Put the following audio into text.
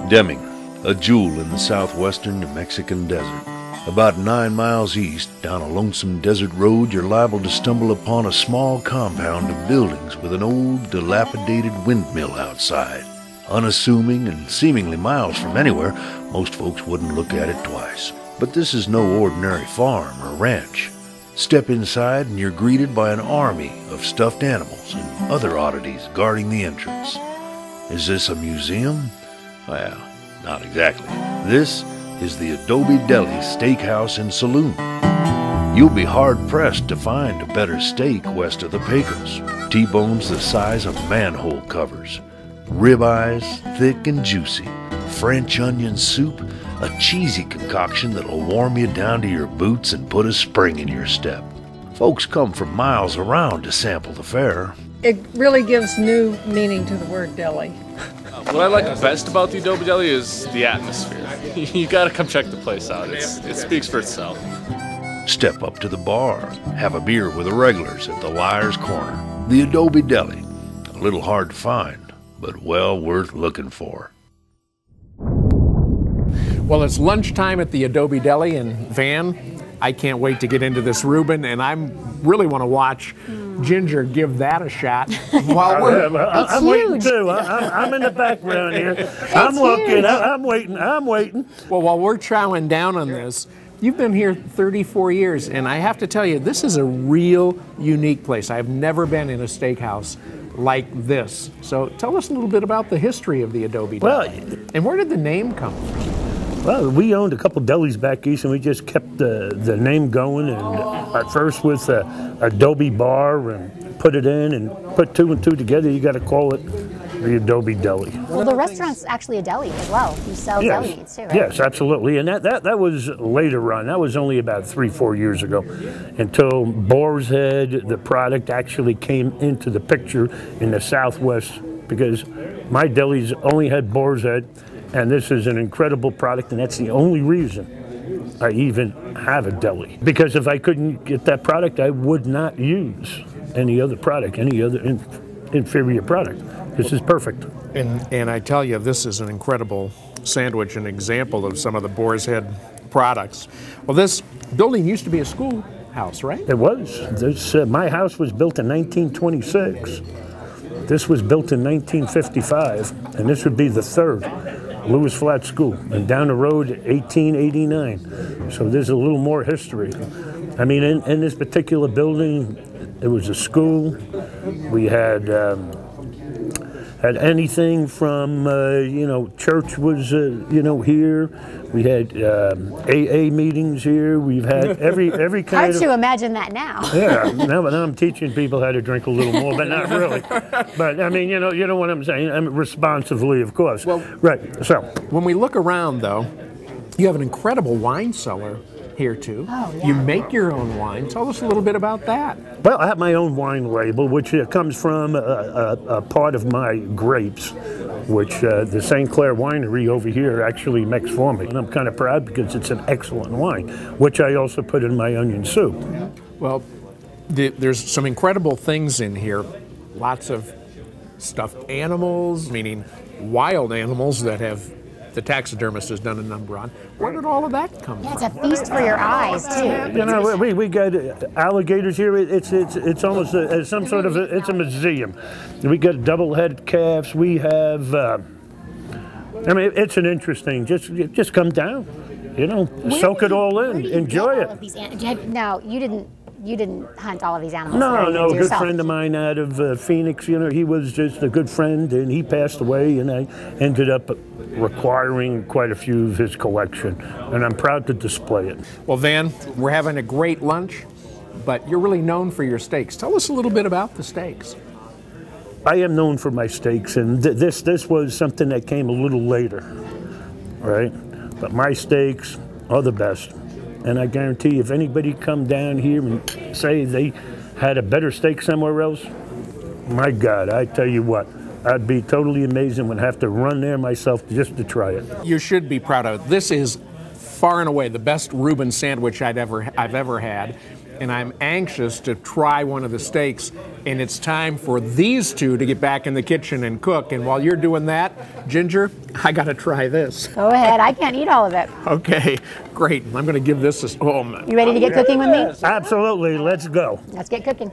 Deming, a jewel in the southwestern New Mexican desert. About 9 miles east, down a lonesome desert road, you're liable to stumble upon a small compound of buildings with an old, dilapidated windmill outside. Unassuming and seemingly miles from anywhere, most folks wouldn't look at it twice. But this is no ordinary farm or ranch. Step inside and you're greeted by an army of stuffed animals and other oddities guarding the entrance. Is this a museum? Well, not exactly. This is the Adobe Deli steakhouse and saloon. You'll be hard-pressed to find a better steak west of the Pecos. T-bones the size of manhole covers. Ribeyes, thick and juicy. French onion soup, a cheesy concoction that'll warm you down to your boots and put a spring in your step. Folks come from miles around to sample the fare. It really gives new meaning to the word deli. What I like best about the Adobe Deli is the atmosphere. You gotta come check the place out. It speaks for itself. Step up to the bar, have a beer with the regulars at the Liar's Corner. The Adobe Deli, a little hard to find, but well worth looking for. Well, it's lunchtime at the Adobe Deli, and Van, I can't wait to get into this Reuben, and I really want to watch Ginger give that a shot. While I'm waiting too. I'm in the background here. I'm looking. I'm waiting. Well, while we're chowing down on this, you've been here 34 years, and I have to tell you, this is a real unique place. I've never been in a steakhouse like this. So tell us a little bit about the history of the Adobe Deli. And where did the name come from? Well, we owned a couple delis back east, and we just kept the name going. And at first with Adobe Bar, and put it in, and put 2 and 2 together. You got to call it the Adobe Deli. Well, the restaurant's actually a deli as well. You sell deli meats too, right? Yes, absolutely. And that was later on. That was only about 3-4 years ago, until Boar's Head, the product, actually came into the picture in the Southwest, because my delis only had Boar's Head. And this is an incredible product, and that's the only reason I even have a deli. Because if I couldn't get that product, I would not use any other product, any other inferior product. This is perfect. And I tell you, this is an incredible sandwich, an example of some of the Boar's Head products. Well, this building used to be a schoolhouse, right? It was. My house was built in 1926. This was built in 1955, and this would be the third Lewis Flat School, and down the road 1889. So there's a little more history. I mean, in this particular building, it was a school. We had anything from church was here. We had AA meetings here. We've had every kind of. Hard to imagine that now. Yeah, now I'm teaching people how to drink a little more, but not really. But I mean, you know what I'm saying. Responsibly, of course. Well, right. So when we look around, though, you have an incredible wine cellar here too. Oh, yeah. You make your own wine. Tell us a little bit about that. Well, I have my own wine label, which comes from a part of my grapes, which the St. Clair winery over here actually makes for me. And I'm kind of proud because it's an excellent wine, which I also put in my onion soup. Well, there's some incredible things in here. Lots of stuffed animals, meaning wild animals that have the taxidermist has done a number on. Where did all of that come from? It's a feast for your eyes too. You know, we got alligators here. It's almost some sort of it's a museum. We got double-headed calves. We have. I mean, it's an interesting. Just come down. You know, soak it all in. Enjoy it. Now you didn't hunt all of these animals. No, a good friend of mine out of Phoenix, he was just a good friend, and he passed away, and I ended up requiring quite a few of his collection, and I'm proud to display it. Well, Van, we're having a great lunch, but you're really known for your steaks. Tell us a little bit about the steaks. I am known for my steaks, and this was something that came a little later, right? But my steaks are the best. And I guarantee if anybody come down here and say they had a better steak somewhere else, my God, I tell you what, I'd be totally amazed and would have to run there myself just to try it. You should be proud of it. This is far and away the best Reuben sandwich I've ever had. and I'm anxious to try one of the steaks, and it's time for these two to get back in the kitchen and cook. And while you're doing that, Ginger, I got to try this. Go ahead. I can't eat all of it. Okay, great. I'm going to give this a... Oh, man. You ready to get cooking with me? Absolutely. Let's go. Let's get cooking.